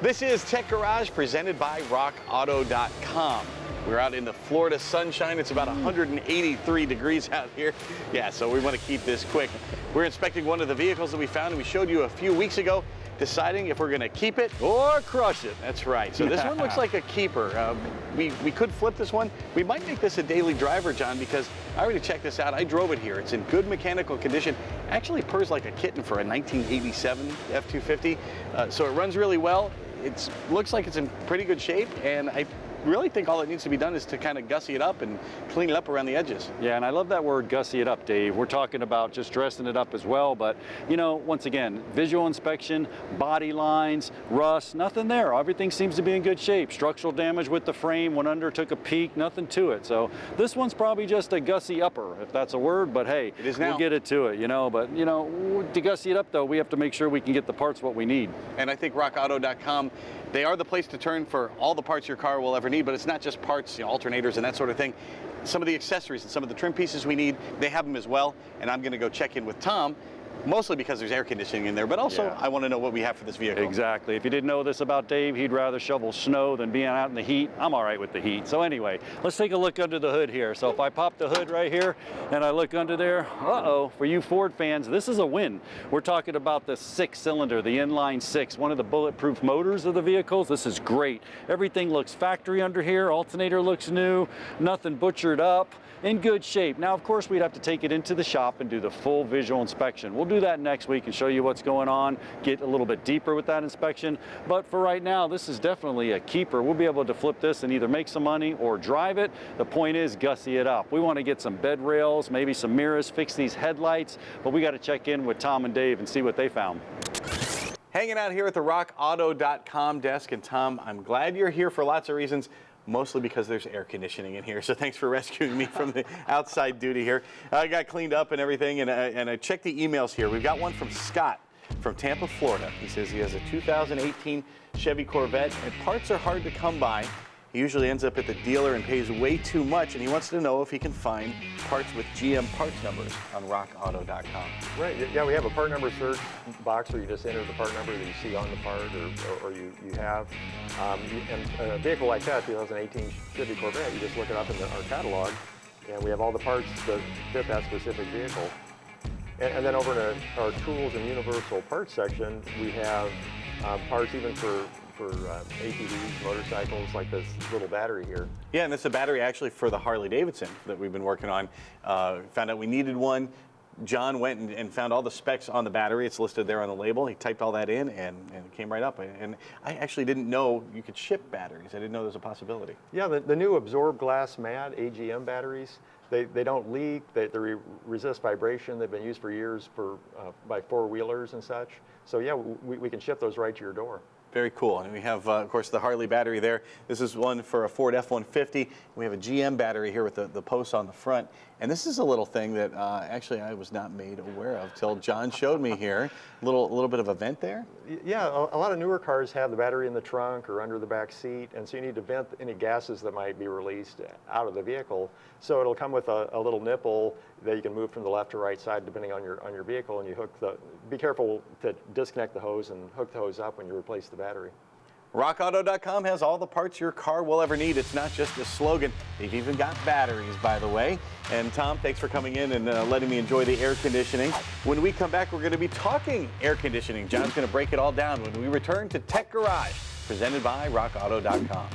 This is Tech Garage presented by RockAuto.com. We're out in the Florida sunshine. It's about 183 degrees out here. Yeah, so we want to keep this quick. We're inspecting one of the vehicles that we found and we showed you a few weeks ago, deciding if we're going to keep it or crush it. That's right. So this one looks like a keeper. We could flip this one. We might make this a daily driver, John, because I already checked this out. I drove it here. It's in good mechanical condition. Actually purrs like a kitten for a 1987 F-250. So it runs really well. It looks like it's in pretty good shape, and I really think all that needs to be done is to kind of gussy it up and clean it up around the edges. Yeah, and I love that word, gussy it up, Dave. We're talking about just dressing it up as well, but you know, once again, visual inspection, body lines, rust, nothing there. Everything seems to be in good shape. Structural damage with the frame, went under, took a peek, nothing to it. So this one's probably just a gussy upper, if that's a word, but hey, it is now. We'll get it to it, you know, but you know, to gussy it up though, we have to make sure we can get the parts what we need. And I think RockAuto.com, they are the place to turn for all the parts your car will ever need, but it's not just parts, you know, alternators and that sort of thing. Some of the accessories and some of the trim pieces we need, they have them as well. And I'm going to go check in with Tom, mostly because there's air conditioning in there, but also I want to know what we have for this vehicle. Exactly. If you didn't know this about Dave, he'd rather shovel snow than being out in the heat. I'm all right with the heat. So anyway, let's take a look under the hood here. So if I pop the hood right here and I look under there, for you Ford fans, this is a win. We're talking about the 6-cylinder, the inline 6, one of the bulletproof motors of the vehicles. This is great. Everything looks factory under here. Alternator looks new, nothing butchered up, in good shape. Now, of course, we'd have to take it into the shop and do the full visual inspection. We'll do that next week and show you what's going on, get a little bit deeper with that inspection. But for right now, this is definitely a keeper. We'll be able to flip this and either make some money or drive it. The point is, gussy it up. We want to get some bed rails, maybe some mirrors, fix these headlights, but we got to check in with Tom and Dave and see what they found. Hanging out here at the RockAuto.com desk, and Tom, I'm glad you're here for lots of reasons. Mostly because there's air conditioning in here. So thanks for rescuing me from the outside duty here. I got cleaned up and everything, and I checked the emails here. We've got one from Scott from Tampa, Florida. He says he has a 2018 Chevy Corvette, and parts are hard to come by. He usually ends up at the dealer and pays way too much, and he wants to know if he can find parts with GM parts numbers on RockAuto.com. Right, yeah, we have a part number search box where you just enter the part number that you see on the part or you have. And a vehicle like that, 2018 Chevy Corvette, you just look it up in our catalog, and we have all the parts that fit that specific vehicle. And then over in our tools and universal parts section, we have parts even for ATVs, motorcycles, like this little battery here. Yeah, and it's a battery actually for the Harley Davidson that we've been working on. Found out we needed one. John went and found all the specs on the battery. It's listed there on the label. He typed all that in and it came right up. And I actually didn't know you could ship batteries. I didn't know there was a possibility. Yeah, the new absorb glass mat AGM batteries, they don't leak, they resist vibration. They've been used for years by four-wheelers and such. So yeah, we can ship those right to your door. Very cool. And we have, of course, the Harley battery there. This is one for a Ford F-150. We have a GM battery here with the posts on the front. And this is a little thing that actually I was not made aware of till John showed me here. A little bit of a vent there. Yeah, a lot of newer cars have the battery in the trunk or under the back seat, and so you need to vent any gases that might be released out of the vehicle. So it'll come with a little nipple that you can move from the left to right side depending on your vehicle, and you hook be careful to disconnect the hose and hook the hose up when you replace the battery. RockAuto.com has all the parts your car will ever need. It's not just a slogan. They've even got batteries, by the way. And Tom, thanks for coming in and letting me enjoy the air conditioning. When we come back, we're going to be talking air conditioning. John's going to break it all down when we return to Tech Garage, presented by RockAuto.com.